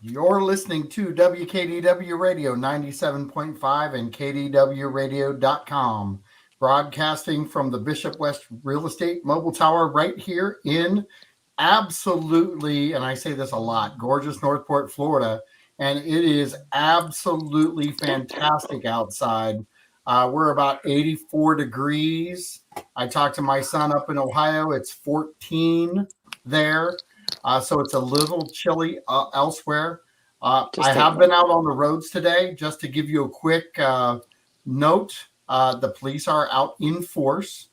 You're listening to WKDW Radio 97.5 and KDWRadio.com, broadcasting from the Bishop West Real Estate Mobile Tower right here in absolutely, and I say this a lot, gorgeous Northport, Florida. And it is absolutely fantastic outside. We're about 84 degrees. I talked to my son up in Ohio. It's 14 there. So it's a little chilly elsewhere. I have been out on the roads today. Just to give you a quick note, the police are out in force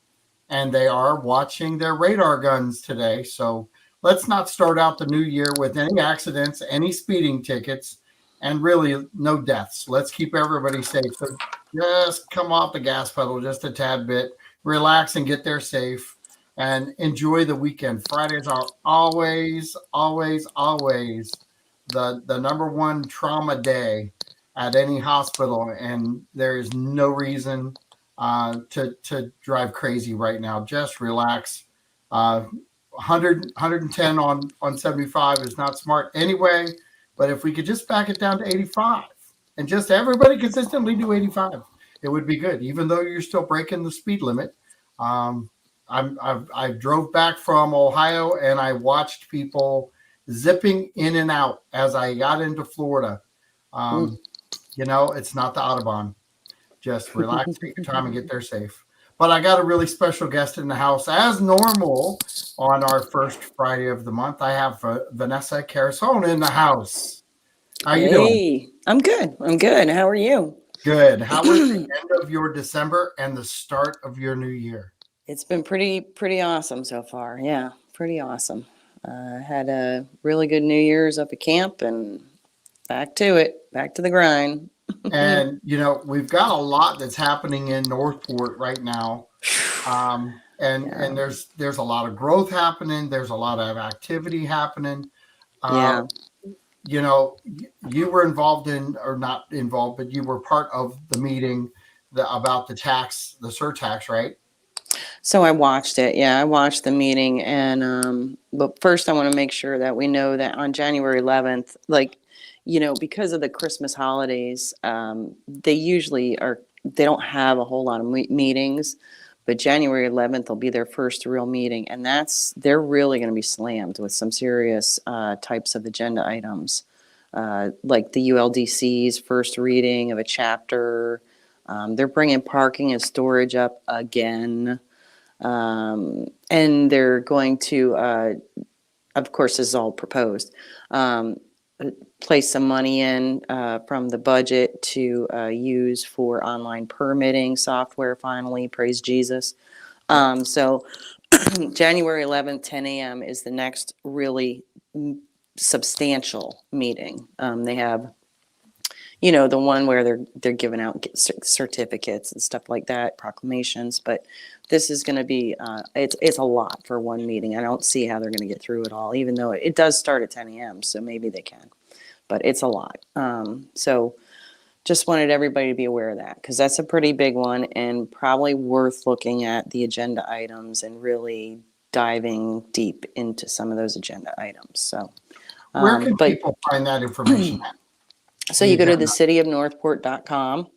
and they are watching their radar guns today. So let's not start out the new year with any accidents, any speeding tickets, and really no deaths. Let's keep everybody safe. So just come off the gas pedal just a tad bit, relax and get there safe, and enjoy the weekend. Fridays are always, always, always the number one trauma day at any hospital, and there is no reason to drive crazy right now. Just relax. 110 on 75 is not smart anyway, but if we could just back it down to 85 and just everybody consistently do 85, it would be good, even though you're still breaking the speed limit. I drove back from Ohio and I watched people zipping in and out as I got into Florida. It's not the Autobahn. Just relax, take your time, and get there safe. But I got a really special guest in the house, as normal on our first Friday of the month. I have Vanessa Carusone in the house. How you doing? I'm good. How are you? Good. How was the end of your December and the start of your new year? It's been pretty awesome so far. Yeah, pretty awesome. Had a really good New Year's up at camp and back to the grind. And, we've got a lot that's happening in Northport right now. And there's a lot of growth happening. There's a lot of activity happening. You were involved in, or not involved, but you were part of the meeting about the surtax, right? So I watched it. Yeah, I watched the meeting. And but first I want to make sure that we know that on January 11th, because of the Christmas holidays, they don't have a whole lot of meetings, but January 11th will be their first real meeting. And they're really going to be slammed with some serious types of agenda items, like the ULDC's first reading of a chapter. They're bringing parking and storage up again. And they're going to, of course, this is all proposed, place some money in from the budget to use for online permitting software finally. Praise Jesus. So January 11th, 10 a.m. is the next really substantial meeting. They have, the one where they're giving out certificates and stuff like that, proclamations. But this is going to be, it's a lot for one meeting. I don't see how they're going to get through it all, even though it does start at 10 a.m. So maybe they can. But it's a lot. So just wanted everybody to be aware of that, because that's a pretty big one and probably worth looking at the agenda items and really diving deep into some of those agenda items. So where can people find that information at? So you go to the cityofnorthport.com,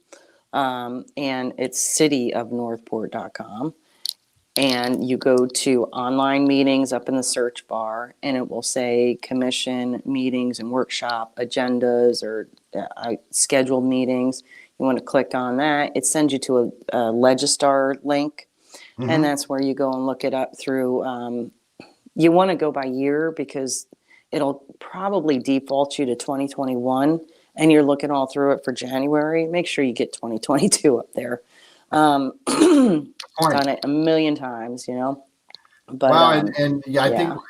and it's cityofnorthport.com. And you go to online meetings up in the search bar, and it will say commission meetings and workshop agendas or scheduled meetings. You want to click on that. It sends you to a Legistar link, and that's where you go and look it up through. You want to go by year because it'll probably default you to 2021, and you're looking all through it for January. Make sure you get 2022 up there. Done it a million times, But I think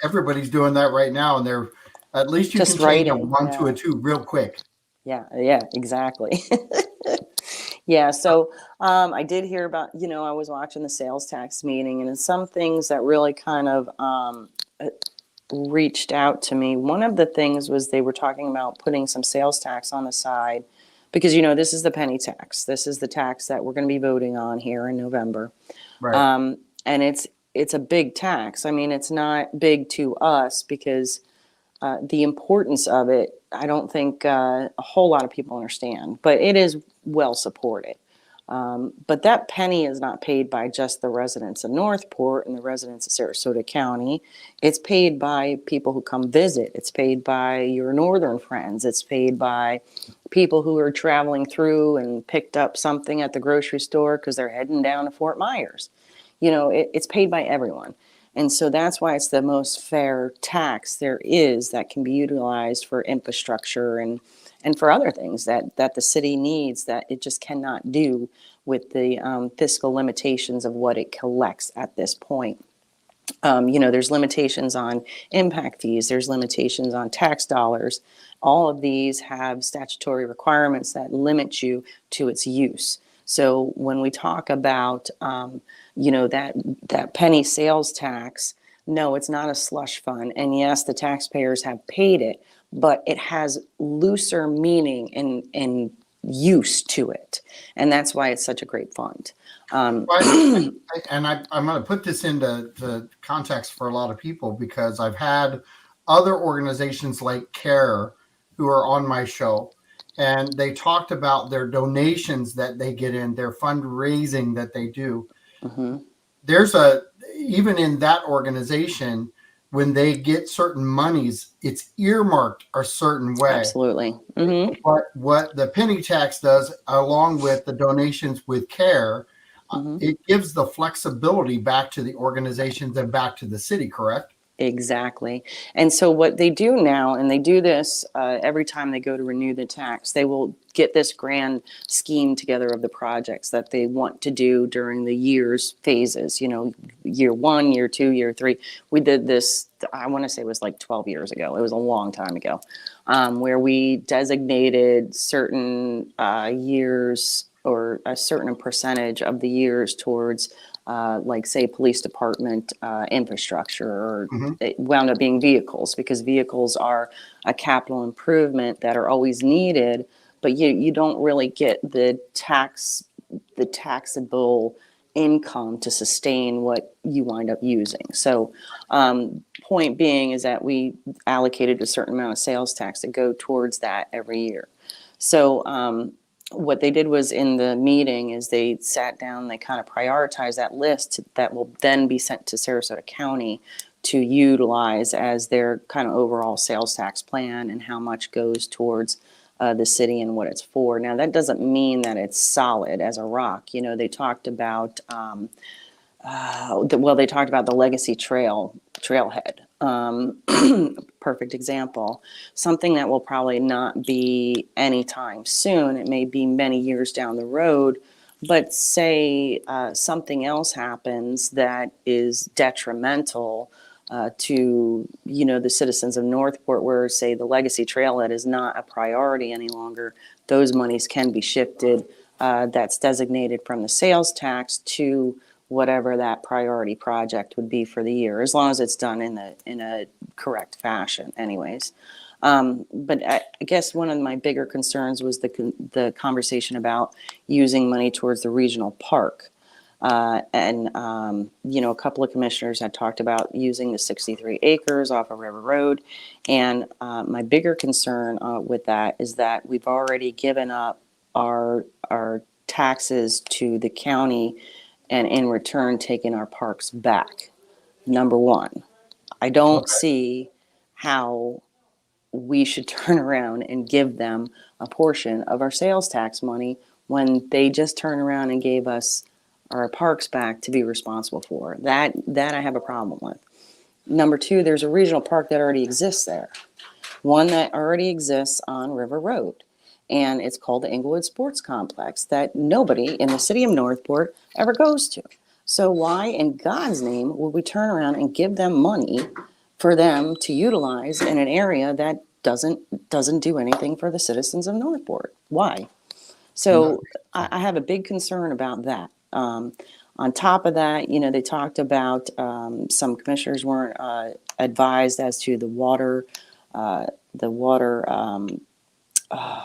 everybody's doing that right now, and they're at least you just can change writing, a 1 to a 2 real quick. Yeah, exactly. So I did hear about, I was watching the sales tax meeting, and some things that really kind of reached out to me. One of the things was they were talking about putting some sales tax on the side. Because, this is the penny tax. This is the tax that we're going to be voting on here in November. Right. And it's a big tax. I mean, it's not big to us because the importance of it, I don't think a whole lot of people understand, but it is well supported. But that penny is not paid by just the residents of Northport and the residents of Sarasota County. It's paid by people who come visit. It's paid by your northern friends. It's paid by people who are traveling through and picked up something at the grocery store because they're heading down to Fort Myers. It's paid by everyone. And so that's why it's the most fair tax there is that can be utilized for infrastructure and for other things that the city needs that it just cannot do with the fiscal limitations of what it collects at this point. There's limitations on impact fees, there's limitations on tax dollars. All of these have statutory requirements that limit you to its use. So when we talk about, that penny sales tax, no, it's not a slush fund. And yes, the taxpayers have paid it, but it has looser meaning and use to it. And that's why it's such a great fund. I'm going to put this into context for a lot of people because I've had other organizations like CARE who are on my show, and they talked about their donations that they get in, their fundraising that they do. Mm-hmm. There's even in that organization, when they get certain monies, it's earmarked a certain way. Absolutely. Mm-hmm. But what the penny tax does, along with the donations with CARE, it gives the flexibility back to the organizations and back to the city, correct? Exactly. And so what they do now, and they do this every time they go to renew the tax, they will get this grand scheme together of the projects that they want to do during the year's phases, year 1, year 2, year 3. We did this, I want to say it was like 12 years ago. It was a long time ago, where we designated certain years or a certain percentage of the years towards like say police department infrastructure, or it wound up being vehicles, because vehicles are a capital improvement that are always needed, but you don't really get the taxable income to sustain what you wind up using. So point being is that we allocated a certain amount of sales tax to go towards that every year. So what they did was, in the meeting, is they sat down, they kind of prioritized that list that will then be sent to Sarasota County to utilize as their kind of overall sales tax plan and how much goes towards the city and what it's for. Now, that doesn't mean that it's solid as a rock. They talked about, they talked about the Legacy Trailhead. Perfect example. Something that will probably not be anytime soon. It may be many years down the road, but say something else happens that is detrimental to the citizens of Northport, where say the Legacy Trailhead is not a priority any longer. Those monies can be shifted. That's designated from the sales tax to whatever that priority project would be for the year, as long as it's done in a correct fashion anyways. But I guess one of my bigger concerns was the conversation about using money towards the regional park. And a couple of commissioners had talked about using the 63 acres off of River Road. And my bigger concern with that is that we've already given up our taxes to the county, and in return taking our parks back. Number one, I don't see how we should turn around and give them a portion of our sales tax money when they just turned around and gave us our parks back to be responsible for. That I have a problem with. Number two, there's a regional park that already exists there. One that already exists on River Road. And it's called the Inglewood Sports Complex that nobody in the city of Northport ever goes to. So why in God's name would we turn around and give them money for them to utilize in an area that doesn't do anything for the citizens of Northport? Why? So I have a big concern about that. On top of that, they talked about some commissioners weren't advised as to the water,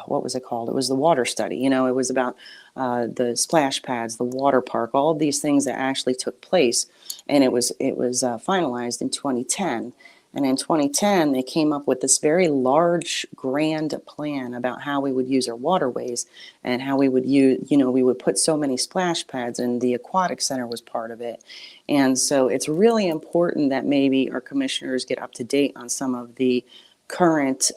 what was it called? It was the water study. It was about the splash pads, the water park, all of these things that actually took place. And it was finalized in 2010. And in 2010, they came up with this very large, grand plan about how we would use our waterways and how we would use, we would put so many splash pads, and the aquatic center was part of it. And so it's really important that maybe our commissioners get up to date on some of the current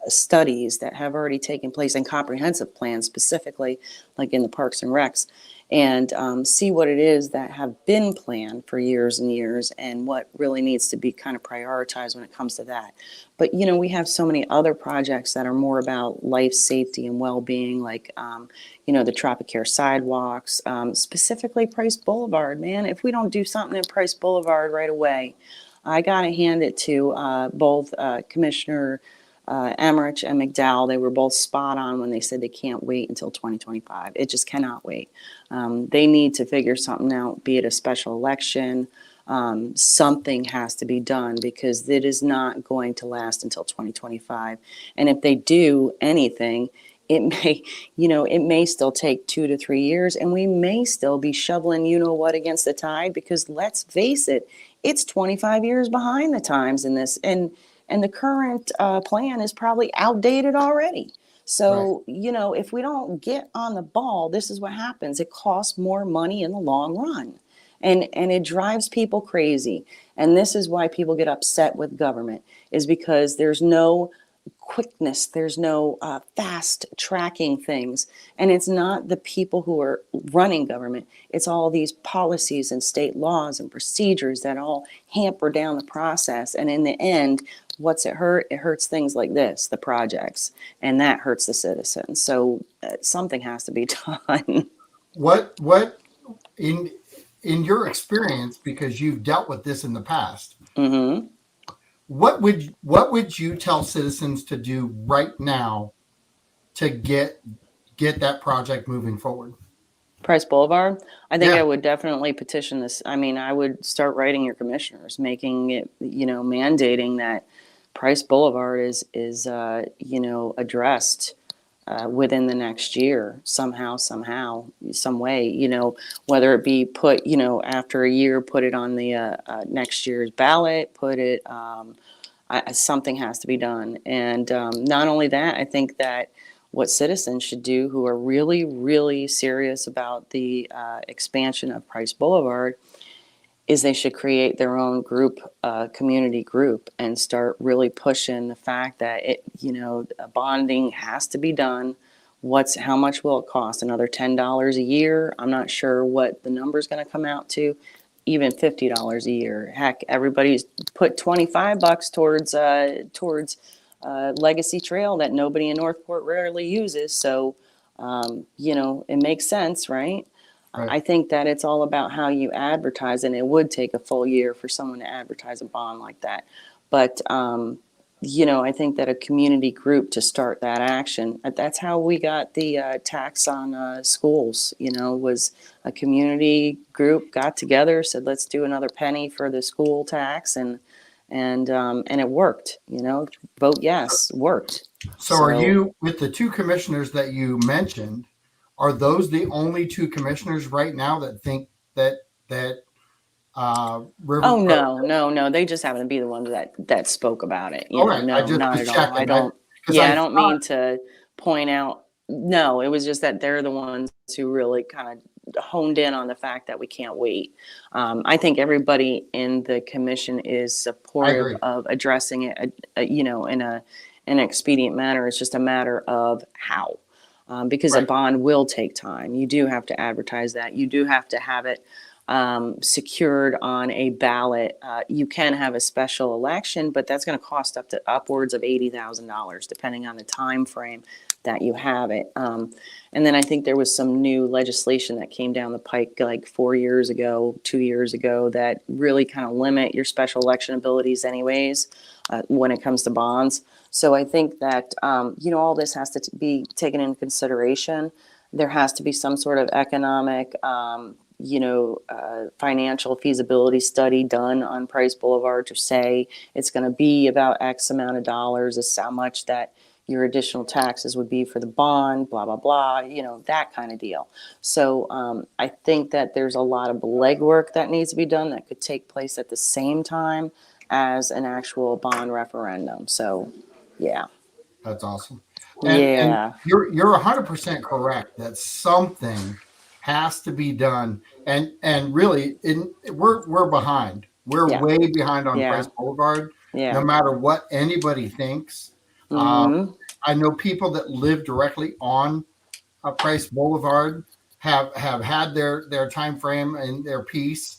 studies that have already taken place, and comprehensive plans specifically, like in the Parks and Recs, and see what it is that have been planned for years and years, and what really needs to be kind of prioritized when it comes to that. But we have so many other projects that are more about life safety and well-being, like the Tropicare sidewalks, specifically Price Boulevard. Man, if we don't do something in Price Boulevard right away, I gotta hand it to both Commissioner Emmerich and McDowell. They were both spot on when they said they can't wait until 2025. It just cannot wait. They need to figure something out, be it a special election. Something has to be done, because it is not going to last until 2025. And if they do anything, it may still take 2 to 3 years, and we may still be shoveling what against the tide, because let's face it, it's 25 years behind the times in this, and the current plan is probably outdated already. So, Right. if we don't get on the ball, this is what happens. It costs more money in the long run, and it drives people crazy. And this is why people get upset with government, is because there's no quickness, there's no fast tracking things. And it's not the people who are running government, it's all these policies and state laws and procedures that all hamper down the process. And in the end, what's it hurt? It hurts things like this, the projects, and that hurts the citizens. So something has to be done. What in your experience, because you've dealt with this in the past, Mm-hmm. what would you tell citizens to do right now to get that project moving forward? Price Boulevard, I think I Yeah. would definitely petition this. I mean, I would start writing your commissioners, making it, mandating that Price Boulevard is addressed within the next year, somehow, some way, whether it be put, after a year, put it on the next year's ballot, put it, something has to be done. And not only that, I think that what citizens should do, who are really, really serious about the expansion of Price Boulevard, is they should create their own group, community group, and start really pushing the fact that bonding has to be done. How much will it cost? Another $10 a year? I'm not sure what the number is going to come out to. Even $50 a year. Heck, everybody's put $25 towards Legacy Trail that nobody in Northport rarely uses. So, it makes sense, right? Right. I think that it's all about how you advertise, and it would take a full year for someone to advertise a bond like that. But, I think that a community group to start that action, that's how we got the tax on schools, was a community group got together, said, let's do another penny for the school tax. And it worked, vote yes, worked. So are So, you, with the two commissioners that you mentioned, are those the only two commissioners right now that think that River? oh no, no, no, they just happen to be the ones that spoke about it. All right, I No, just not was at all. I checking. I don't. because Yeah, I I don't thought mean to point out. No, it was just that they're the ones who really kind of honed in on the fact that we can't wait. I think everybody in the commission is I supportive agree. of addressing it, in an expedient manner. It's just a matter of how. Because a Right. bond will take time. You do have to advertise that. You do have to have it secured on a ballot. You can have a special election, but that's going to cost up to upwards of $80,000, depending on the time frame that you have it. And then I think there was some new legislation that came down the pike like 4 years ago, 2 years ago, that really kind of limit your special election abilities anyways, when it comes to bonds. So I think that, all this has to be taken into consideration. There has to be some sort of economic, financial feasibility study done on Price Boulevard to say it's going to be about X amount of dollars. This is how much that your additional taxes would be for the bond, blah, blah, blah, that kind of deal. So I think that there's a lot of legwork that needs to be done that could take place at the same time as an actual bond referendum. So, yeah. That's awesome. And Yeah. you're 100% correct that something has to be done. And really, we're behind. We're Yeah. way behind on Yeah. Price Boulevard. No Yeah. matter what anybody thinks. Uh, Mm-hmm. I know people that live directly on Price Boulevard have had their time frame and their piece,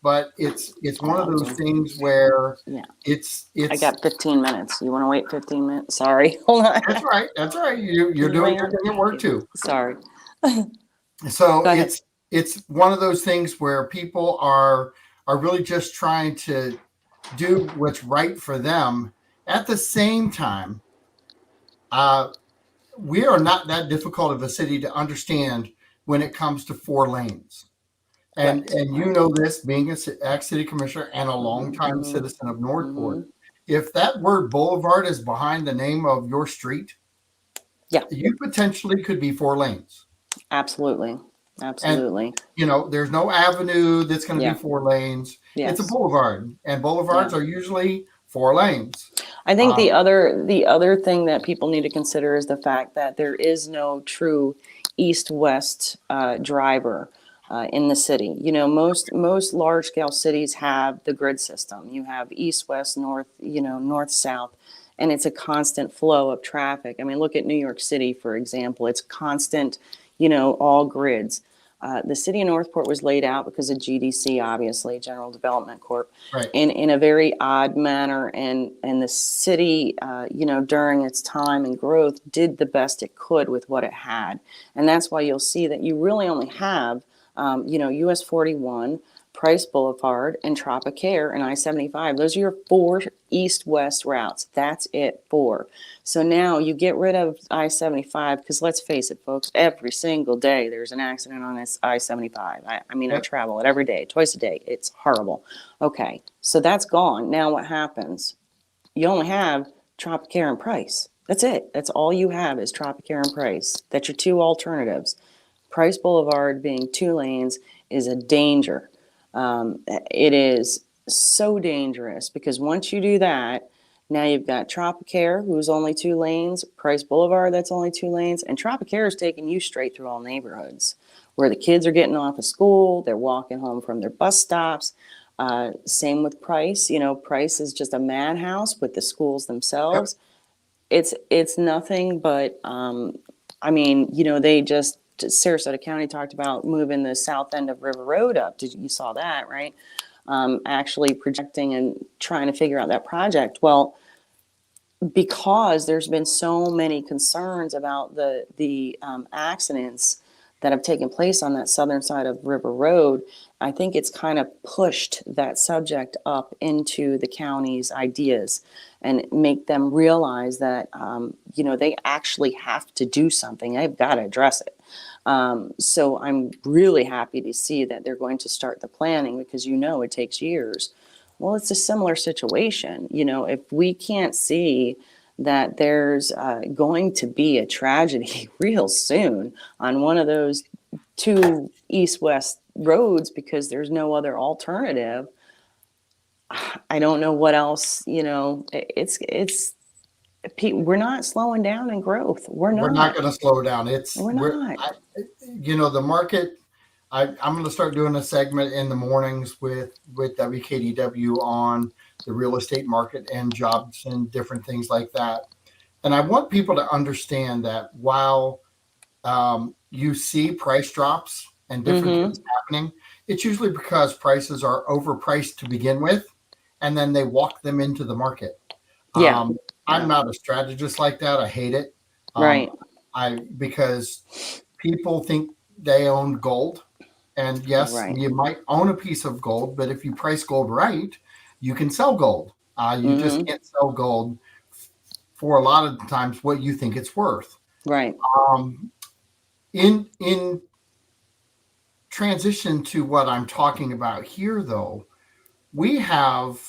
but it's one of those things where Yeah. it's I it's got 15 minutes. You want to wait 15 minutes? Sorry. Hold on. that's right. That's right. You're doing your thing at work too. Sorry. So Go ahead. it's one of those things where people are really just trying to do what's right for them. At the same time, uh, we are not that difficult of a city to understand when it comes to 4 lanes. Correct. And you know this, being a ex-city commissioner and a longtime citizen of Northport. If that word boulevard is behind the name of your street, Yeah. you potentially could be 4 lanes. Absolutely. And Absolutely. there's no avenue that's going to Yeah. be 4 lanes. It's a Yes. boulevard, and boulevards Yeah. are usually 4 lanes. I think the other thing that people need to consider is the fact that there is no true east-west driver in the city. Most large-scale cities have the grid system. You have east-west, north, north-south, and it's a constant flow of traffic. I mean, look at New York City, for example. It's constant, all grids. The city of Northport was laid out because of GDC, obviously, General Development Corp, Right. in a very odd manner. And the city, during its time and growth, did the best it could with what it had. And that's why you'll see that you really only have, US 41, Price Boulevard, and Tropicare and I-75. Those are your 4 east-west routes. That's it, 4. So now you get rid of I-75, because let's face it, folks, every single day there's an accident on this I-75. I mean, I travel it every day, twice a day. It's horrible. Okay, so that's gone. Now what happens? You only have Tropicare and Price. That's it. That's all you have is Tropicare and Price. That's your 2 alternatives. Price Boulevard being 2 lanes is a danger. It is so dangerous because once you do that, now you've got Tropicare, who's only 2 lanes, Price Boulevard, that's only 2 lanes, and Tropicare is taking you straight through all neighborhoods where the kids are getting off of school, they're walking home from their bus stops. Same with Price. Price is just a madhouse with the schools themselves. It's nothing but, they just, Sarasota County talked about moving the south end of River Road up. You saw that, right? Actually projecting and trying to figure out that project. Well, because there's been so many concerns about the accidents that have taken place on that southern side of River Road, I think it's kind of pushed that subject up into the county's ideas and make them realize that, they actually have to do something. They've got to address it. So I'm really happy to see that they're going to start the planning because, it takes years. Well, it's a similar situation. If we can't see that there's going to be a tragedy real soon on one of those 2 east-west roads because there's no other alternative, I don't know what else, we're not slowing down in growth. We're not not. going to slow down. We're not. The market. I'm going to start doing a segment in the mornings with WKDW on the real estate market and jobs and different things like that. And I want people to understand that while you see price drops and different things happening, it's usually because prices are overpriced to begin with, and then they walk them into the market. Yeah. I'm not a strategist like that. I hate it. Right. Because people think they own gold. And yes, you might own a piece of gold, but if you price gold right, you can sell gold. You just can't sell gold for a lot of times what you think it's worth. Right. In transition to what I'm talking about here, though, we have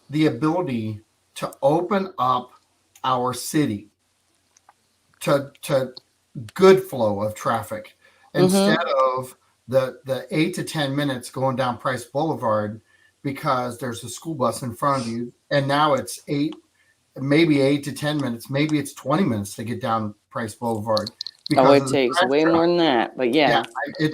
the ability to open up our city to good flow of traffic instead of the 8 to 10 minutes going down Price Boulevard. because there's a school bus in front of you, and now it's maybe 8 to 10 minutes, maybe it's 20 minutes to get down Price Boulevard Oh, because it of the takes trash way truck. more than that, but Yeah, yeah.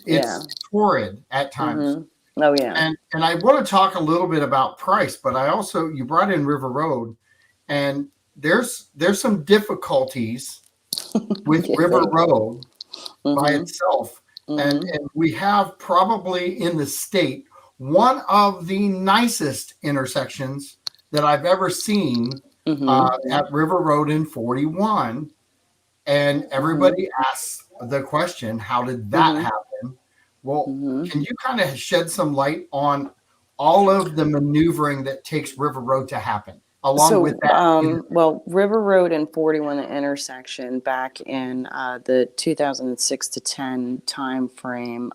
Yeah. it's torrid at times. Hmm. Oh, yeah. And I want to talk a little bit about price, but I also, you brought in River Road, and there's some difficulties with You River think? Road by Hmm. itself. Hmm. And we have probably in the state one of the nicest intersections that I've ever seen Hmm. at River Road in 41. And Hmm. everybody asks the question, how did that Hmm. happen? Well, Hmm. can you kind of shed some light on all of the maneuvering that takes River Road to happen, along with So, that? well, River Road and 41, the intersection, back in the 2006 to 10 time frame,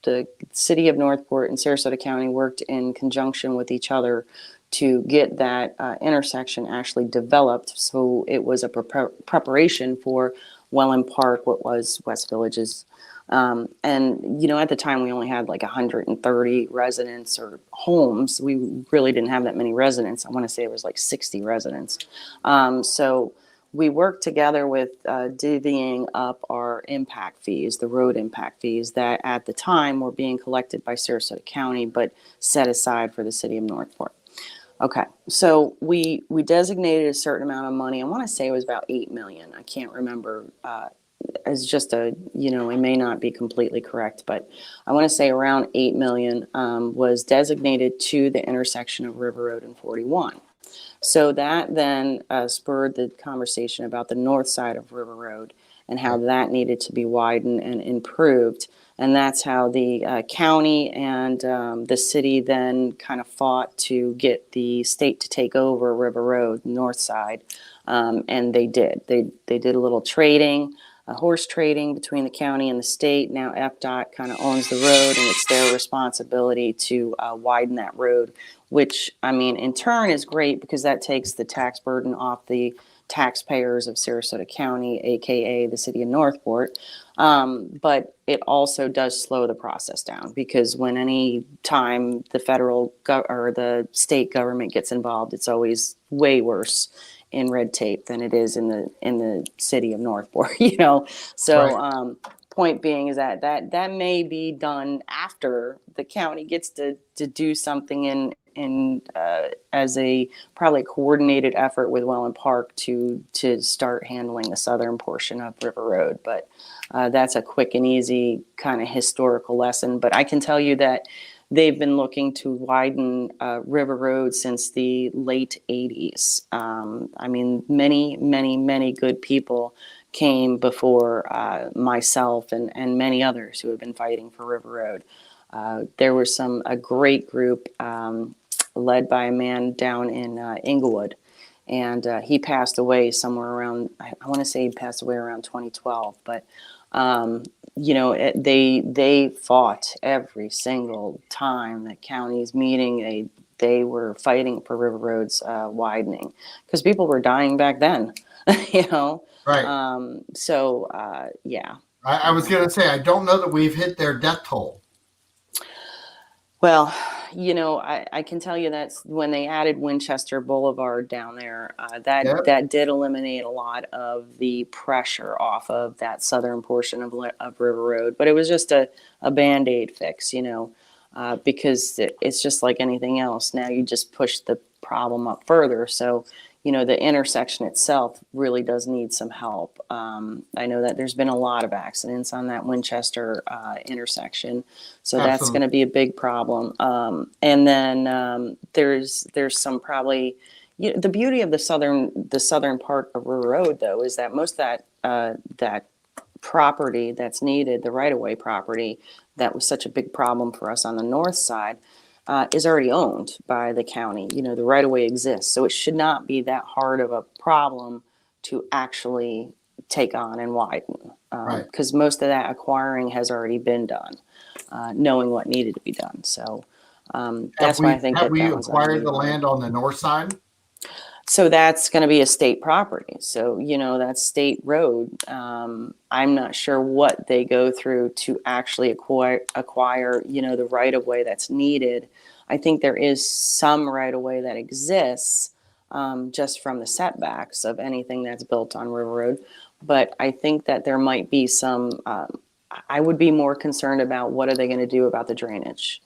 the city of Northport and Sarasota County worked in conjunction with each other to get that intersection actually developed. So it was a preparation for Welland Park, what was West Village's. And, at the time we only had like 130 residents or homes. We really didn't have that many residents. I want to say it was like 60 residents. So we worked together with divvying up our impact fees, the road impact fees that at the time were being collected by Sarasota County, but set aside for the city of Northport. Okay, so we designated a certain amount of money. I want to say it was about 8 million. I can't remember. As just it may not be completely correct, but I want to say around 8 million was designated to the intersection of River Road and 41. So that then spurred the conversation about the north side of River Road and how that needed to be widened and improved. And that's how the county and the city then kind of fought to get the state to take over River Road, north side. And they did. They did a little trading, horse trading between the county and the state. Now FDOT kind of owns the road, and it's their responsibility to widen that road, which, I mean, in turn is great because that takes the tax burden off the taxpayers of Sarasota County, aka the city of Northport. But it also does slow the process down because when any time the federal or the state government gets involved, it's always way worse in red tape than it is in the city of Northport. So Right. point being is that may be done after the county gets to do something in as a probably coordinated effort with Welland Park to start handling the southern portion of River Road. But that's a quick and easy kind of historical lesson. But I can tell you that they've been looking to widen River Road since the late 80s. I mean, many, many, many good people came before myself and many others who have been fighting for River Road. There was a great group led by a man down in Inglewood, and he passed away somewhere around, I want to say he passed away around 2012, but they fought every single time that county's meeting. They were fighting for River Road's widening because people were dying back then. you know. Right. Yeah. I was going to say, I don't know that we've hit their death toll. Well, I can tell you that's when they added Winchester Boulevard down there, Yep. that did eliminate a lot of the pressure off of that southern portion of River Road. But it was just a Band-Aid fix, because it's just like anything else. Now you just push the problem up further. So, the intersection itself really does need some help. I know that there's been a lot of accidents on that Winchester intersection. So that's going Absolutely. to be a big problem. And then there's some probably the beauty of the southern part of River Road though is that most of that property that's needed, the right of way property that was such a big problem for us on the north side, is already owned by the county. The right of way exists, so it should not be that hard of a problem to actually take on and widen Right. because most of that acquiring has already been done. Knowing what needed to be done. So Have that's why I we think have that we that one's on the acquired the radar. land on the north side? So that's going to be a state property. So, that's state road. I'm not sure what they go through to actually acquire, the right of way that's needed. I think there is some right of way that exists just from the setbacks of anything that's built on River Road. But I think that there might be some, I would be more concerned about what are they going to do about the drainage.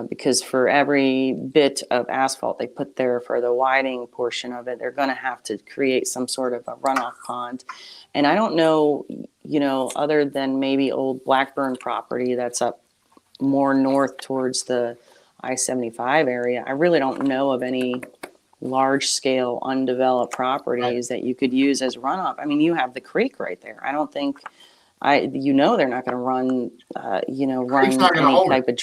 Because for every bit of asphalt they put there for the widening portion of it, they're going to have to create some sort of a runoff pond. And I don't know, other than maybe old Blackburn property that's up more north towards the I-75 area, I really don't know of any large-scale undeveloped properties that you could use as runoff. I mean, you have the creek right there. I don't think they're not going to run, run any type of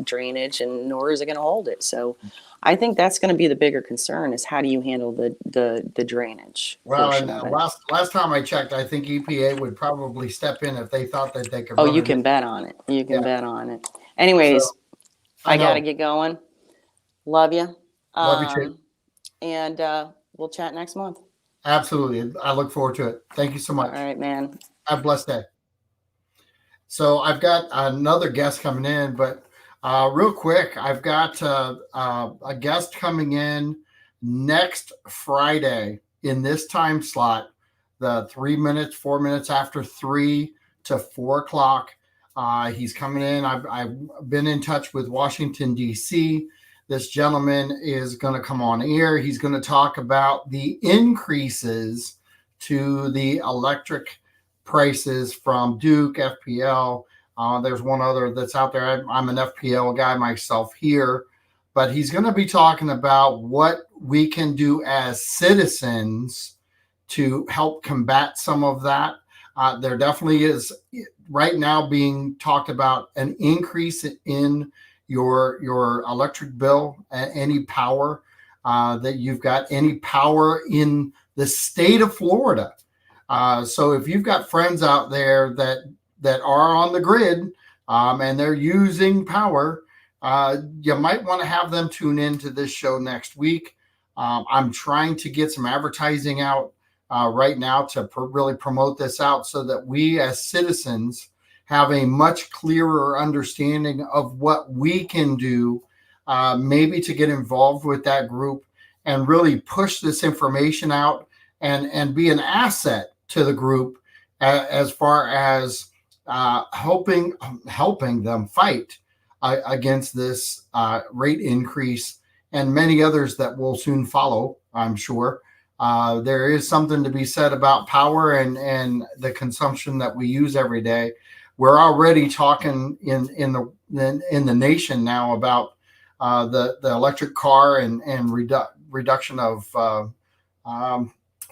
drainage, and nor is it going to hold it. So I think that's going to be the bigger concern, is how do you handle the drainage portion of it. Last time I checked, I think EPA would probably step in if they thought that they could. Oh, you can bet on it. You can bet on it. Anyways, so, I got to get going. Love you. Love you too. And we'll chat next month. Absolutely. I look forward to it. Thank you so much. All right, man. Have a blessed day. So I've got another guest coming in, but real quick, I've got a guest coming in next Friday in this time slot, the 4 minutes after 3 to 4 o'clock. He's coming in. I've been in touch with Washington, D.C. This gentleman is going to come on air. He's going to talk about the increases to the electric prices from Duke, FPL. There's one other that's out there. I'm an FPL guy myself here, but he's going to be talking about what we can do as citizens to help combat some of that. There definitely is right now being talked about an increase in your electric bill, any power that you've got, any power in the state of Florida. So if you've got friends out there that are on the grid and they're using power, you might want to have them tune into this show next week. I'm trying to get some advertising out right now to really promote this out so that we as citizens have a much clearer understanding of what we can do, maybe to get involved with that group and really push this information out and be an asset to the group as far as helping them fight against this rate increase and many others that will soon follow, I'm sure. There is something to be said about power and the consumption that we use every day. We're already talking in the nation now about the electric car and reduction of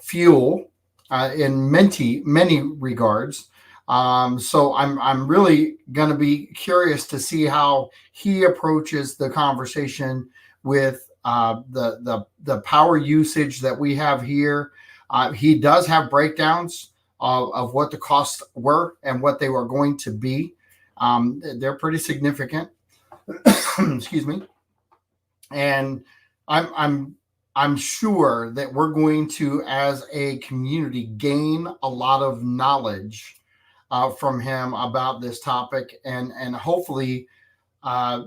fuel in many regards. So I'm really going to be curious to see how he approaches the conversation with the power usage that we have here. He does have breakdowns of what the costs were and what they were going to be. They're pretty significant. Excuse me. And I'm sure that we're going to, as a community, gain a lot of knowledge from him about this topic, and hopefully, I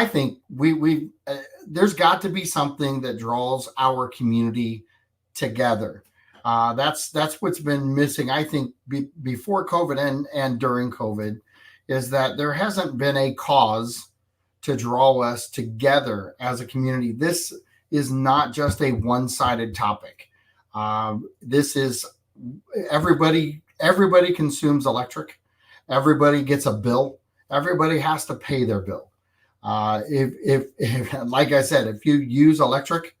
think we there's got to be something that draws our community together. That's what's been missing, I think, before COVID and during COVID, is that there hasn't been a cause to draw us together as a community. This is not just a one-sided topic. This is everybody consumes electric. Everybody gets a bill. Everybody has to pay their bill. If like I said, if you use electric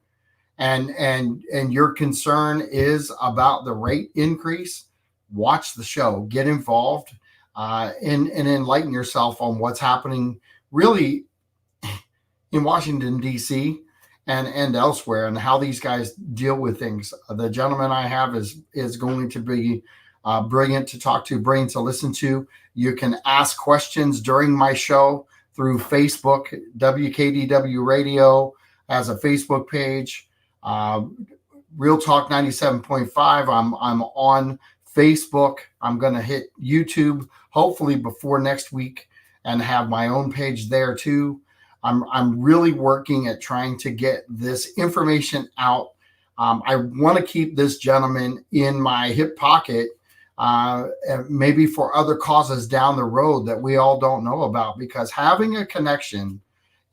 and your concern is about the rate increase, watch the show, get involved, and enlighten yourself on what's happening really in Washington, D.C. and elsewhere, and how these guys deal with things. The gentleman I have is going to be brilliant to talk to, brilliant to listen to. You can ask questions during my show through Facebook. WKDW Radio has a Facebook page. Real Talk 97.5. I'm on Facebook. I'm going to hit YouTube hopefully before next week and have my own page there too. I'm really working at trying to get this information out. I want to keep this gentleman in my hip pocket, maybe for other causes down the road that we all don't know about, because having a connection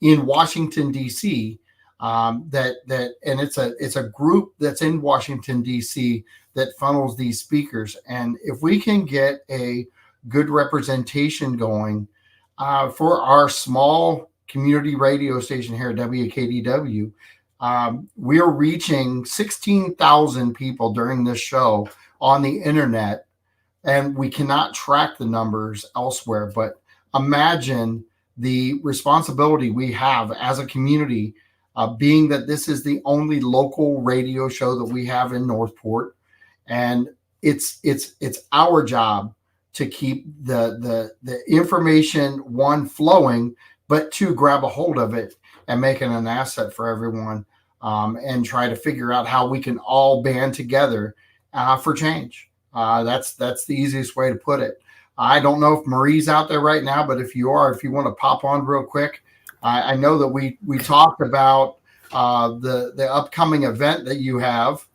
in Washington, D.C., and it's a group that's in Washington, D.C., that funnels these speakers. And if we can get a good representation going for our small community radio station here at WKDW, we're reaching 16,000 people during this show on the internet, and we cannot track the numbers elsewhere. But imagine the responsibility we have as a community, being that this is the only local radio show that we have in Northport, and it's our job to keep the information, one, flowing, but two, grab a hold of it and make it an asset for everyone, and try to figure out how we can all band together for change. That's the easiest way to put it. I don't know if Marie's out there right now, but if you want to pop on real quick, I know that we talked about the upcoming event that you have,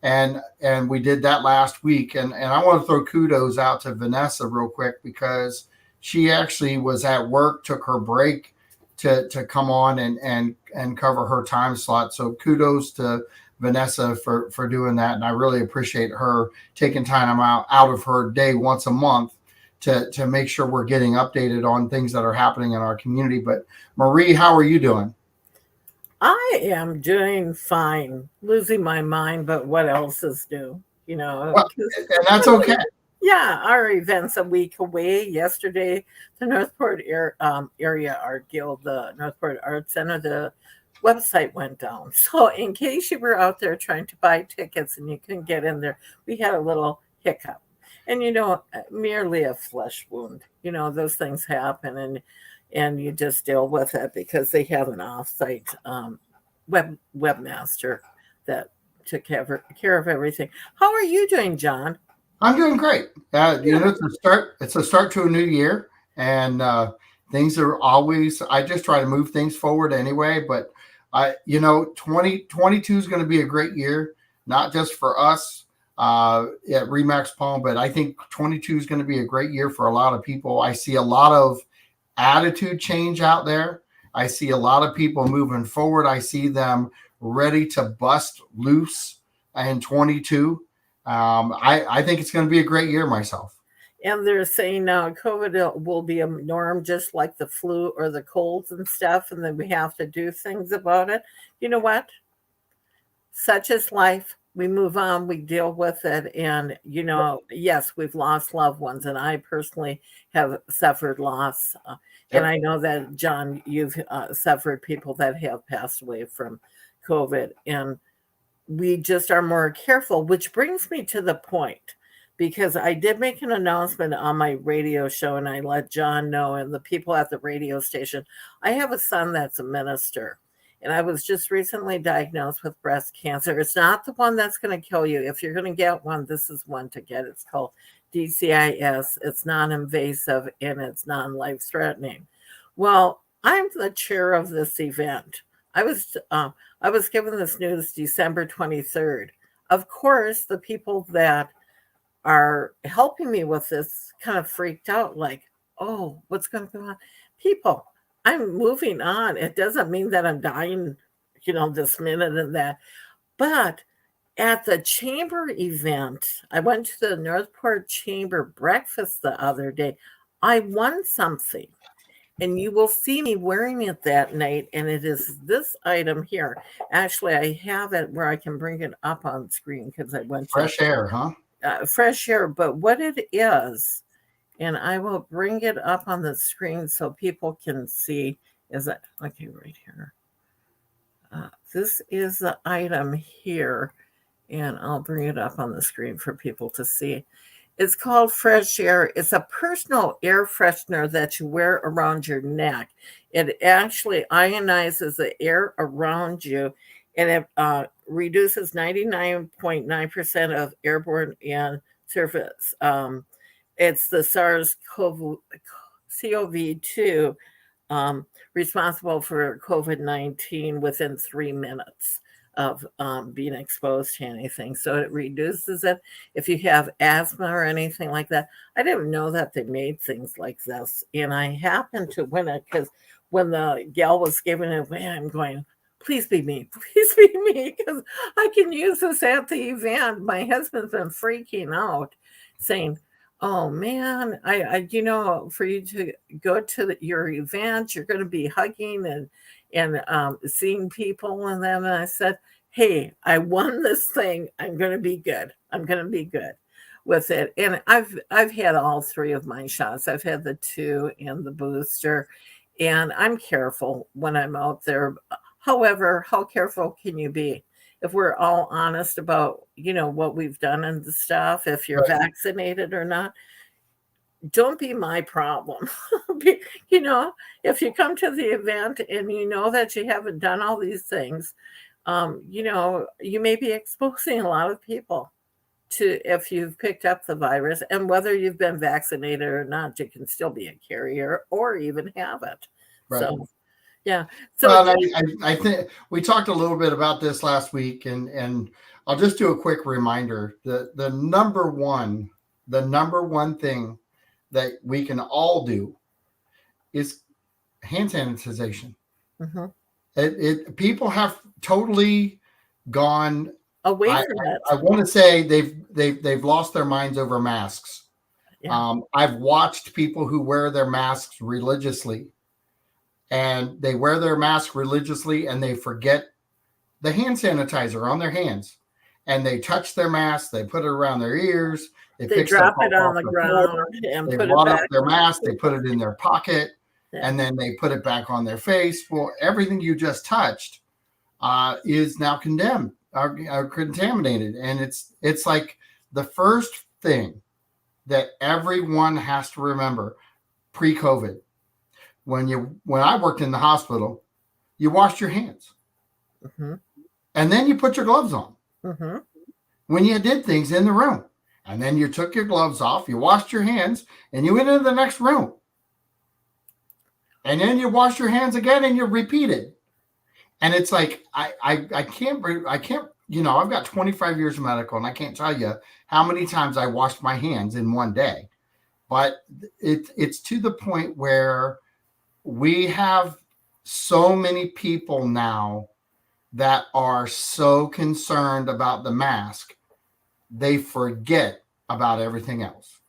and we did that last week, and I want to throw kudos out to Vanessa real quick, because she actually was at work, took her break to come on and cover her time slot. So kudos to Vanessa for doing that, and I really appreciate her taking time out of her day once a month to make sure we're getting updated on things that are happening in our community. But Marie, how are you doing? I am doing fine, losing my mind, but what else is new? Well, and that's okay. Yeah, our event's a week away. Yesterday, the Northport area Art Guild, the Northport Art Center, the website went down. So, in case you were out there trying to buy tickets and you couldn't get in there, we had a little hiccup. And merely a flesh wound. Those things happen, and you just deal with it, because they have an offsite webmaster that took care of everything. How are you doing, John? I'm doing great. It's a start to a new year, and things are always. I just try to move things forward anyway. But 2022 is going to be a great year, not just for us at Remax Palm, but I think 22 is going to be a great year for a lot of people. I see a lot of attitude change out there. I see a lot of people moving forward. I see them ready to bust loose in 22. I think it's going to be a great year myself. And they're saying now COVID will be a norm, just like the flu or the colds and stuff, and then we have to do things about it. You know what? Such is life. We move on, we deal with it. And, yes, we've lost loved ones, and I personally have suffered loss. And I know that, John, you've suffered people that have passed away from COVID. And we just are more careful, which brings me to the point, because I did make an announcement on my radio show, and I let John know and the people at the radio station. I have a son that's a minister, and I was just recently diagnosed with breast cancer. It's not the one that's going to kill you. If you're going to get one, this is one to get. It's called DCIS. It's non-invasive, and it's non-life-threatening. Well, I'm the chair of this event. I was given this news December 23rd. Of course, the people that are helping me with this kind of freaked out, like, oh, what's going to go on? People, I'm moving on. It doesn't mean that I'm dying, this minute and that. But at the chamber event, I went to the Northport Chamber breakfast the other day. I won something. And you will see me wearing it that night. And it is this item here. Actually, I have it where I can bring it up on screen, because I went to Fresh air, huh? Fresh air. But what it is, and I will bring it up on the screen so people can see, is that, okay, right here. This is the item here, and I'll bring it up on the screen for people to see. It's called Fresh Air. It's a personal air freshener that you wear around your neck. It actually ionizes the air around you, and it reduces 99.9% of airborne and surface. It's the SARS-CoV-2 responsible for COVID-19 within 3 minutes of being exposed to anything. So it reduces it. If you have asthma or anything like that, I didn't know that they made things like this. And I happened to win it because when the gal was giving it away, I'm going, please be me, please be me, because I can use this at the event. My husband's been freaking out saying, oh man, for you to go to your event, you're going to be hugging and seeing people and them. And I said, hey, I won this thing. I'm going to be good. I'm going to be good with it. And I've had all 3 of my shots. I've had the 2 and the booster, and I'm careful when I'm out there. However, how careful can you be? If we're all honest about, what we've done and the stuff, if you're Right. vaccinated or not, don't be my problem. If you come to the event and you know that you haven't done all these things, you may be exposing a lot of people to if you've picked up the virus, and whether you've been vaccinated or not, you can still be a carrier or even have it. Right. So, yeah. So Well, I think we talked a little bit about this last week, and I'll just do a quick reminder. The number one thing that we can all do is hand sanitization. Mhm. People have totally gone away from it. I want to say they've lost their minds over masks. Yeah. I've watched people who wear their masks religiously, and they wear their mask religiously, and they forget the hand sanitizer on their hands, and they touch their mask. They put it around their ears. They pick drop stuff it up on off the floor. ground and They put it wad up back. their mask. They put it in their pocket, Yeah. and then they put it back on their face. Well, everything you just touched is now condemned, are contaminated, and it's like the first thing that everyone has to remember pre-COVID. When I worked in the hospital, you washed your hands, Mhm. and then you put your gloves on Mhm. when you did things in the room, and then you took your gloves off, you washed your hands, and you went into the next room, and then you washed your hands again, and you repeated. And it's like I can't I've got 25 years of medical, and I can't tell you how many times I washed my hands in one day, but it's to the point where we have so many people now that are so concerned about the mask, they forget about everything else.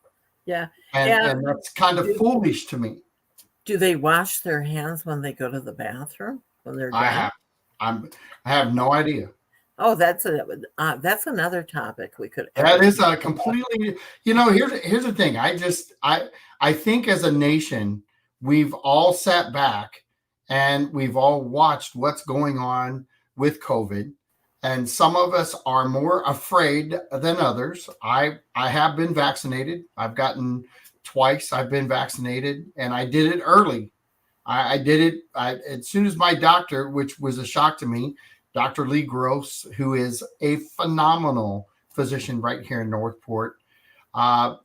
Yeah. And that's kind of foolish to me. Do they wash their hands when they go to the bathroom when they're done? I have no idea. Oh, that's another topic we could. That is a completely, here's the thing. I think as a nation, we've all sat back and we've all watched what's going on with COVID. And some of us are more afraid than others. I have been vaccinated. I've gotten twice. I've been vaccinated, and I did it early. I did it as soon as my doctor, which was a shock to me, Dr. Lee Gross, who is a phenomenal physician right here in Northport,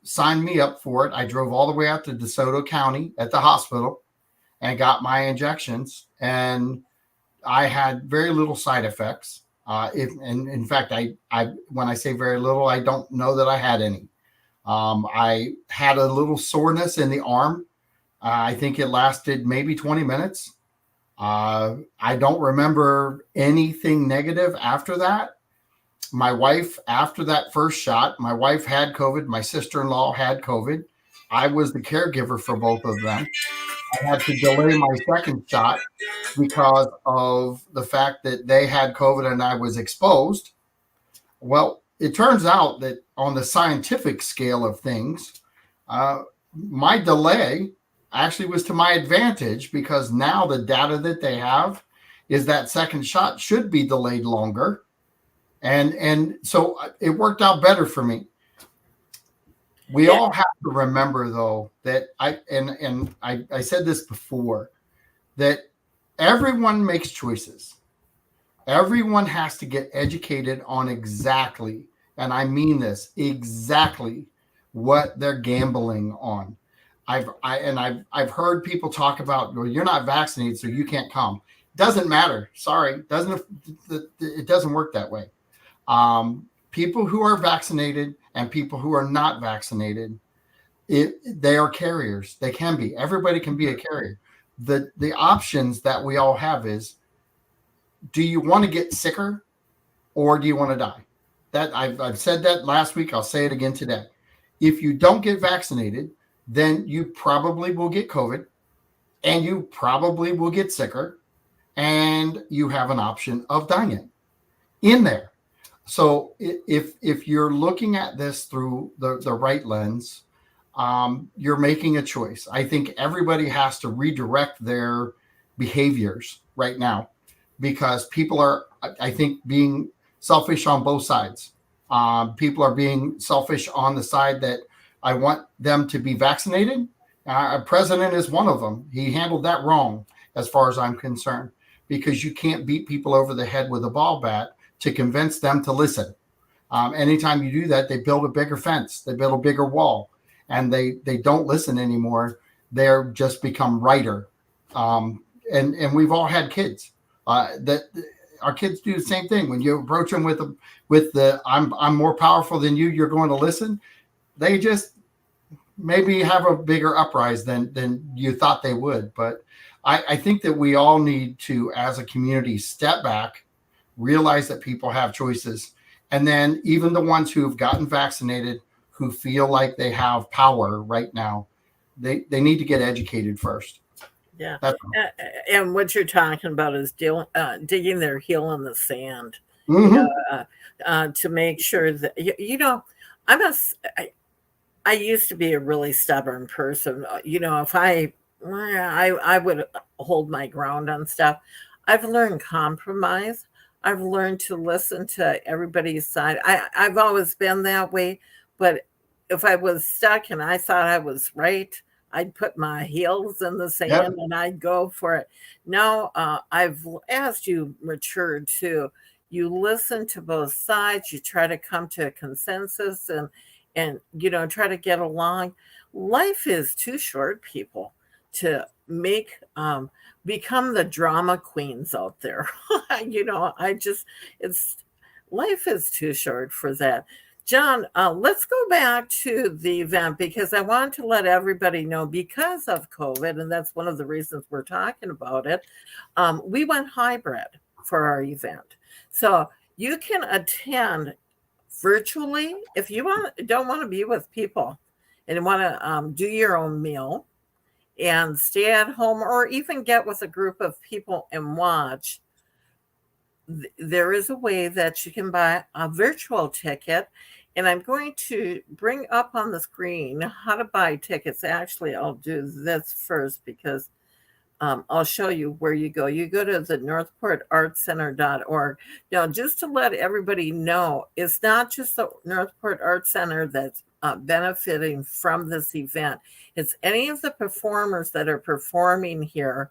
signed me up for it. I drove all the way out to DeSoto County at the hospital and got my injections, and I had very little side effects. And in fact, I when I say very little, I don't know that I had any. I had a little soreness in the arm. I think it lasted maybe 20 minutes. I don't remember anything negative after that. My wife, after that first shot, my wife had COVID. My sister-in-law had COVID. I was the caregiver for both of them. I had to delay my second shot because of the fact that they had COVID and I was exposed. Well, it turns out that on the scientific scale of things, my delay actually was to my advantage, because now the data that they have is that second shot should be delayed longer. And so it worked out better for me. We all have to remember, though, that I said this before, that everyone makes choices. Everyone has to get educated on exactly, and I mean this, exactly what they're gambling on. I've heard people talk about, well, you're not vaccinated, so you can't come. Doesn't matter. Sorry, it doesn't work that way. People who are vaccinated and people who are not vaccinated, they are carriers. They can be. Everybody can be a carrier. The options that we all have is, do you want to get sicker or do you want to die? That I've said that last week. I'll say it again today. If you don't get vaccinated, then you probably will get COVID and you probably will get sicker and you have an option of dying in there. So if you're looking at this through the right lens, you're making a choice. I think everybody has to redirect their behaviors right now because people are, I think, being selfish on both sides. People are being selfish on the side that I want them to be vaccinated. President is one of them. He handled that wrong as far as I'm concerned, because you can't beat people over the head with a ball bat to convince them to listen. Anytime you do that, they build a bigger fence, they build a bigger wall, and they don't listen anymore. They're just become righter. And we've all had kids that our kids do the same thing. When you approach them with the I'm more powerful than you, you're going to listen. They just maybe have a bigger uprise than you thought they would. But I think that we all need to, as a community, step back, realize that people have choices. And then even the ones who have gotten vaccinated, who feel like they have power right now, they need to get educated first. Yeah. And what you're talking about is digging their heel in the sand, to make sure that, I used to be a really stubborn person. If I would hold my ground on stuff. I've learned compromise. I've learned to listen to everybody's side. I've always been that way, but if I was stuck and I thought I was right, I'd put my heels in the sand and I'd go for it. Now, as you mature too, you listen to both sides, you try to come to a consensus and try to get along. Life is too short, people, to make become the drama queens out there. Life is too short for that. John, let's go back to the event, because I want to let everybody know, because of COVID, and that's one of the reasons we're talking about it, we went hybrid for our event. So you can attend virtually if you don't want to be with people and want to do your own meal and stay at home, or even get with a group of people and watch. There is a way that you can buy a virtual ticket, and I'm going to bring up on the screen how to buy tickets. Actually, I'll do this first, because I'll show you where you go. You go to the northportartscenter.org. Now, just to let everybody know, it's not just the Northport Arts Center that's benefiting from this event. It's any of the performers that are performing here.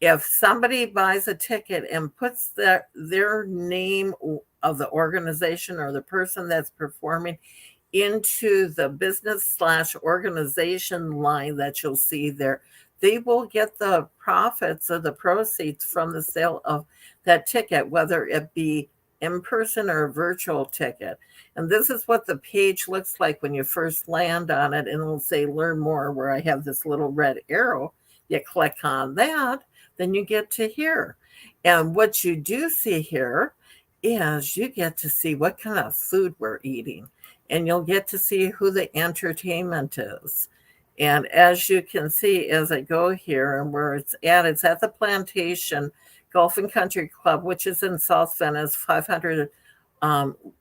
If somebody buys a ticket and puts their name of the organization or the person that's performing into the business/organization line that you'll see there, they will get the profits or the proceeds from the sale of that ticket, whether it be in person or a virtual ticket. And this is what the page looks like when you first land on it, and it'll say learn more, where I have this little red arrow. You click on that, then you get to here. And what you do see here is you get to see what kind of food we're eating, and you'll get to see who the entertainment is. And as you can see, as I go here and where it's at the Plantation Golf and Country Club, which is in South Venice, 500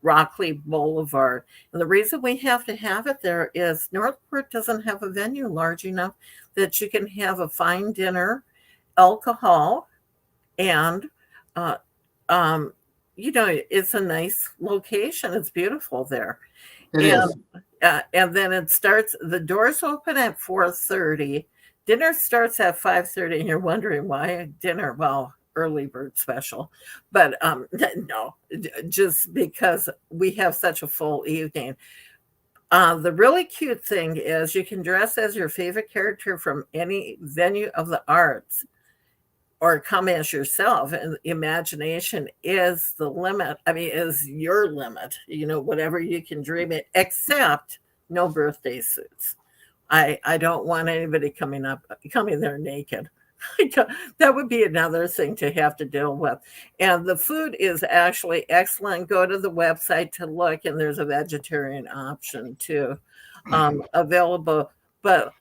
Rockley Boulevard. And the reason we have to have it there is Northport doesn't have a venue large enough that you can have a fine dinner, alcohol, and it's a nice location. It's beautiful there. It is. And then the doors open at 4:30. Dinner starts at 5:30, and you're wondering why dinner? Well, early bird special. But no, just because we have such a full evening. The really cute thing is you can dress as your favorite character from any venue of the arts or come as yourself, and imagination is the limit. I mean, is your limit, whatever you can dream it, except no birthday suits. I don't want anybody coming there naked. That would be another thing to have to deal with. And the food is actually excellent. Go to the website to look, and there's a vegetarian option too available. But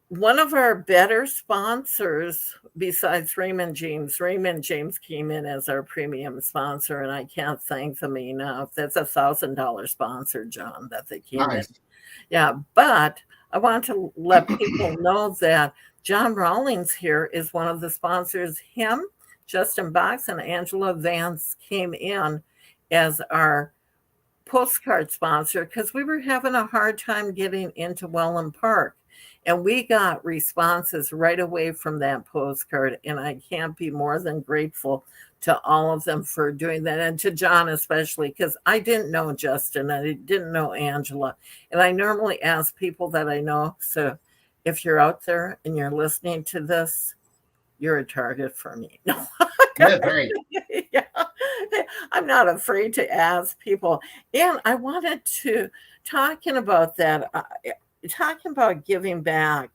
one of our better sponsors, besides Raymond James came in as our premium sponsor, and I can't thank them enough. That's $1,000 sponsor, John, that they came in. Yeah, but I want to let people know that John Rawlings here is one of the sponsors. Him, Justin Box, and Angela Vance came in as our postcard sponsor because we were having a hard time getting into Welland Park. And we got responses right away from that postcard. And I can't be more than grateful to all of them for doing that. And to John especially, because I didn't know Justin. I didn't know Angela. And I normally ask people that I know. So if you're out there and you're listening to this, you're a target for me. No. Yeah, great. Yeah. I'm not afraid to ask people. And I wanted to, talking about that, talking about giving back,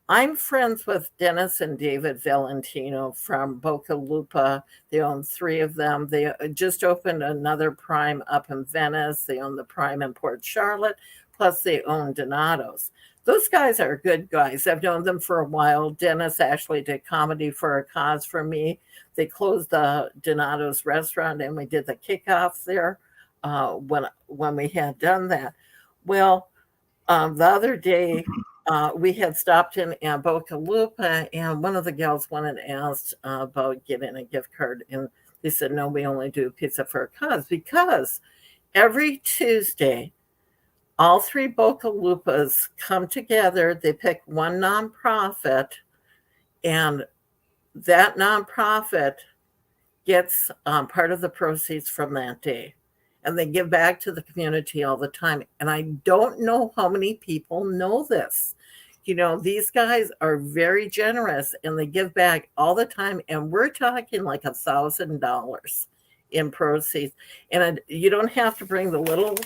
I'm friends with Dennis and David Valentino from Boca Lupa. They own 3 of them. They just opened another Prime up in Venice. They own the Prime in Port Charlotte. Plus, they own Donato's. Those guys are good guys. I've known them for a while. Dennis actually did Comedy for a Cause for me. They closed the Donato's restaurant, and we did the kickoff there when we had done that. Well, the other day, we had stopped in Boca Lupa, and one of the gals went and asked about getting a gift card. And they said, no, we only do Pizza for a Cause, because every Tuesday, all 3 Boca Lupas come together. They pick one nonprofit, and that nonprofit gets part of the proceeds from that day. And they give back to the community all the time. And I don't know how many people know this. These guys are very generous, and they give back all the time. And we're talking like $1,000 in proceeds. And you don't have to bring the little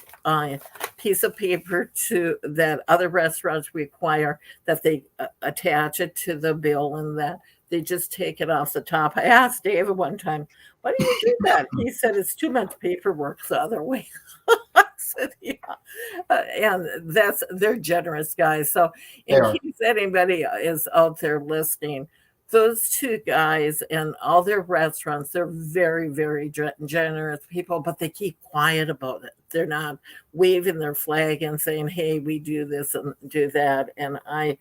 piece of paper to that other restaurants require, that they attach it to the bill, and that they just take it off the top. I asked David one time, why do you do that? He said, it's too much paperwork the other way. I said, yeah. And they're generous guys. So in case anybody is out there listening, those 2 guys and all their restaurants, they're very, very generous people, but they keep quiet about it. They're not waving their flag and saying, hey, we do this and do that. And I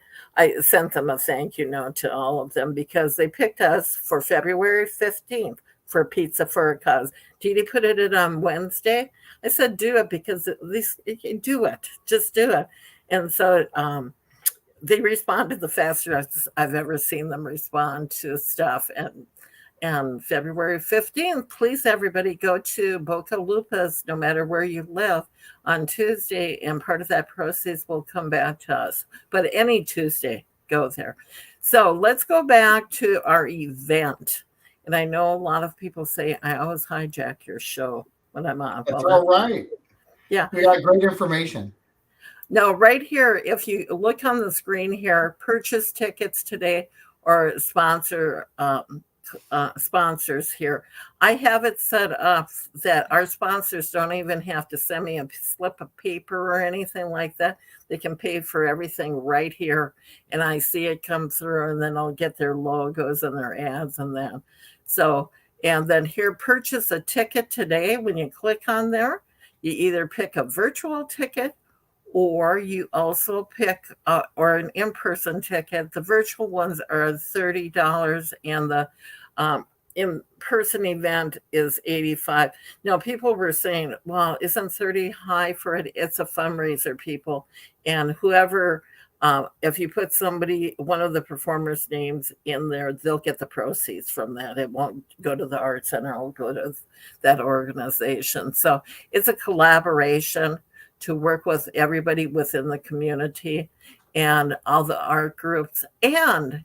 sent them a thank you note to all of them, because they picked us for February 15th for Pizza for a Cause. Dee Dee put it in on Wednesday. I said, do it, because at least do it. Just do it. And so they responded the fastest I've ever seen them respond to stuff. And February 15th, please, everybody, go to Boca Lupa's, no matter where you live, on Tuesday, and part of that proceeds will come back to us. But any Tuesday, go there. So let's go back to our event. And I know a lot of people say, I always hijack your show when I'm on. That's all right. Yeah. We got great information. No, right here, if you look on the screen here, purchase tickets today, or sponsors here. I have it set up that our sponsors don't even have to send me a slip of paper or anything like that. They can pay for everything right here, and I see it come through, and then I'll get their logos and their ads and that. So, and then here, purchase a ticket today. When you click on there, you either pick a virtual ticket, or you also pick or an in-person ticket. The virtual ones are $30, and the in-person event is $85. Now, people were saying, well, isn't 30 high for it? It's a fundraiser, people. And whoever, if you put one of the performers' names in there, they'll get the proceeds from that. It won't go to the Art Center. It'll go to that organization. So it's a collaboration to work with everybody within the community and all the art groups. And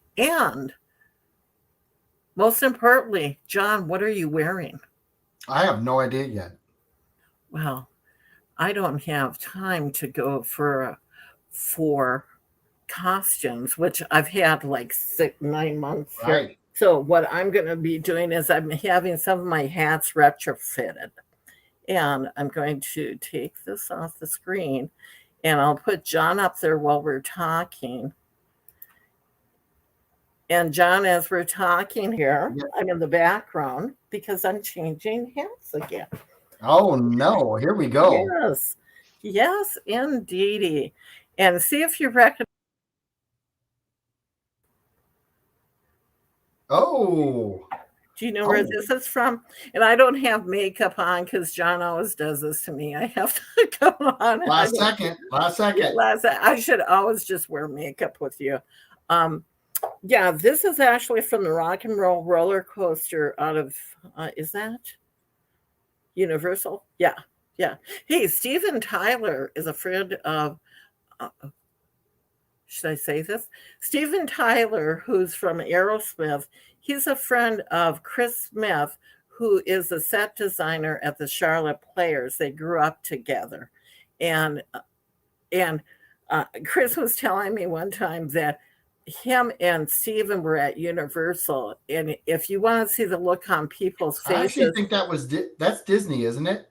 most importantly, John, what are you wearing? I have no idea yet. Well, I don't have time to go for costumes, which I've had like 9 months here. Right. So what I'm going to be doing is I'm having some of my hats retrofitted. And I'm going to take this off the screen and I'll put John up there while we're talking. And John, as we're talking here, Yep. I'm in the background because I'm changing hats again. Oh no, here we go. Yes, indeedy. And see if you recognize. Oh. Do you know where this is from? And I don't have makeup on because John always does this to me. I have to come on. Last second. I should always just wear makeup with you. Yeah, this is actually from the Rock and Roll roller coaster out of, is that Universal? Yeah. Hey, Steven Tyler is a friend of, should I say this? Steven Tyler, who's from Aerosmith, he's a friend of Chris Smith, who is a set designer at the Charlotte Players. They grew up together. And Chris was telling me one time that him and Steven were at Universal. And if you want to see the look on people's faces. I actually think that's Disney, isn't it?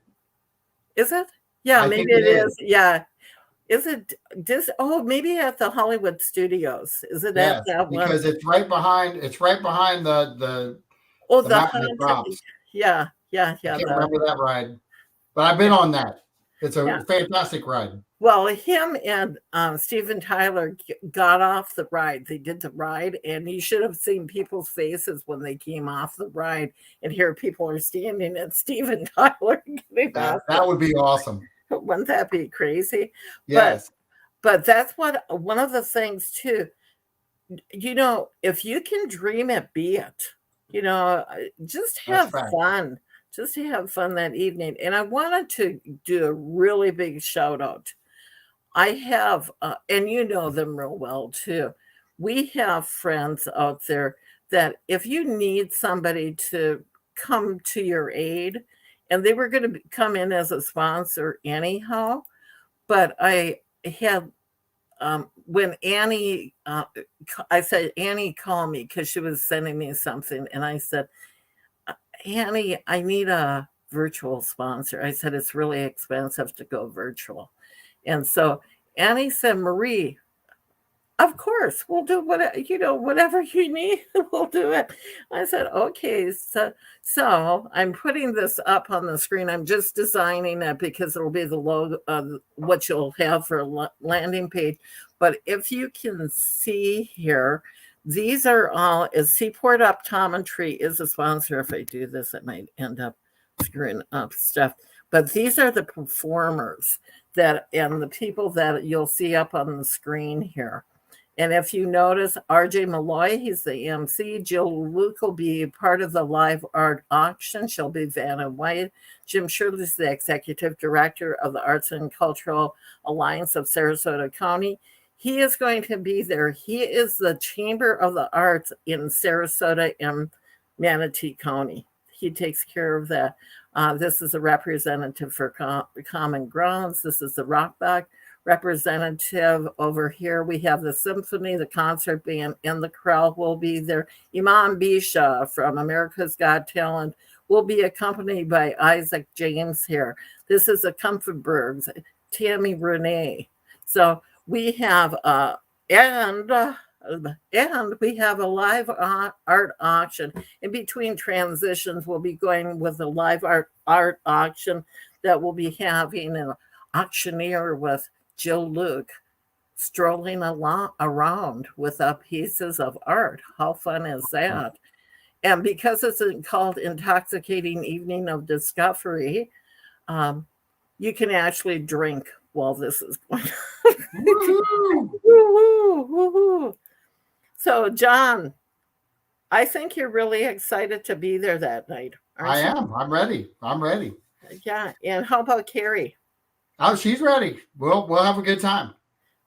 Is it? Yeah, I maybe think it is. Yeah. Is it maybe at the Hollywood Studios? Is it at that one? Because it's right behind the haunted. drops. Yeah. I can't remember that ride. But I've been on that. It's a fantastic ride. Well, him and Steven Tyler got off the ride. They did the ride, and you should have seen people's faces when they came off the ride, and here people are standing at Steven Tyler getting off. That would be awesome. Wouldn't that be crazy? Yes. But that's one of the things too. If you can dream it, be it. Just have fun. Just to have fun that evening. And I wanted to do a really big shout out. I have, and you know them real well too. We have friends out there that if you need somebody to come to your aid, and they were going to come in as a sponsor anyhow, but I had, when Annie, I said, Annie, call me because she was sending me something. And I said, Annie, I need a virtual sponsor. I said, it's really expensive to go virtual. And so Annie said, Marie, of course, we'll do whatever you need, we'll do it. I said, okay. So I'm putting this up on the screen. I'm just designing it because it'll be the logo of what you'll have for a landing page. But if you can see here, these are all, Seaport Optometry is a sponsor. If I do this, I might end up screwing up stuff. But these are the performers and the people that you'll see up on the screen here. And if you notice, RJ Malloy, he's the MC. Jill Luke will be part of the live art auction. She'll be Vanna White. Jim Shirley is the executive director of the Arts and Cultural Alliance of Sarasota County. He is going to be there. He is the Chamber of the Arts in Sarasota and Manatee County. He takes care of that. This is a representative for Common Grounds. This is the Rockback representative. Over here we have the symphony, the concert band, and the crowd will be there. Imam Bisha from America's Got Talent will be accompanied by Isaac James here. This is the Comfortbergs, Tammy Renee. So we have and we have a live art auction. In between transitions, we'll be going with a live art auction that will be having an auctioneer with Jill Luke strolling around with pieces of art. How fun is that? And because it's called Intoxicating Evening of Discovery, you can actually drink while this is going on. Woo-hoo, woo-hoo. So, John, I think you're really excited to be there that night. I am. I'm ready. Yeah. And how about Carrie? Oh, she's ready. We'll have a good time.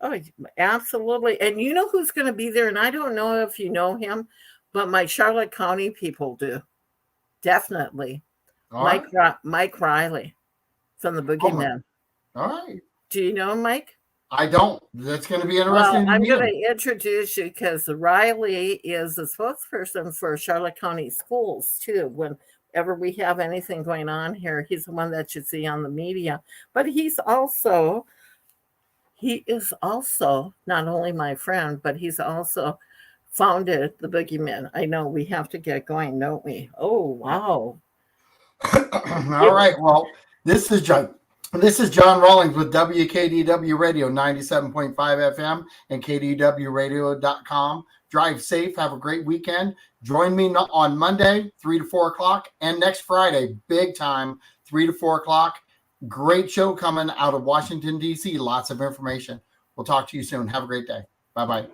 Oh, absolutely. And you know who's going to be there? And I don't know if you know him, but my Charlotte County people do. Definitely. All right. Mike Riley from the Oh, Boogeyman. all right. Do you know Mike? I don't. That's going to be Well, interesting to I'm meet going him. to introduce you because Riley is the spokesperson for Charlotte County Schools, too. Whenever we have anything going on here, he's the one that you see on the media. But he is also not only my friend, but he's also founded the Boogeyman. I know we have to get going, don't we? Oh, wow. All right. Well, this is John Rawlings with WKDW Radio 97.5 FM and KDWRadio.com. Drive safe. Have a great weekend. Join me on Monday, 3 to 4 o'clock, and next Friday, big time, 3 to 4 o'clock. Great show coming out of Washington, D.C. Lots of information. We'll talk to you soon. Have a great day. Bye-bye.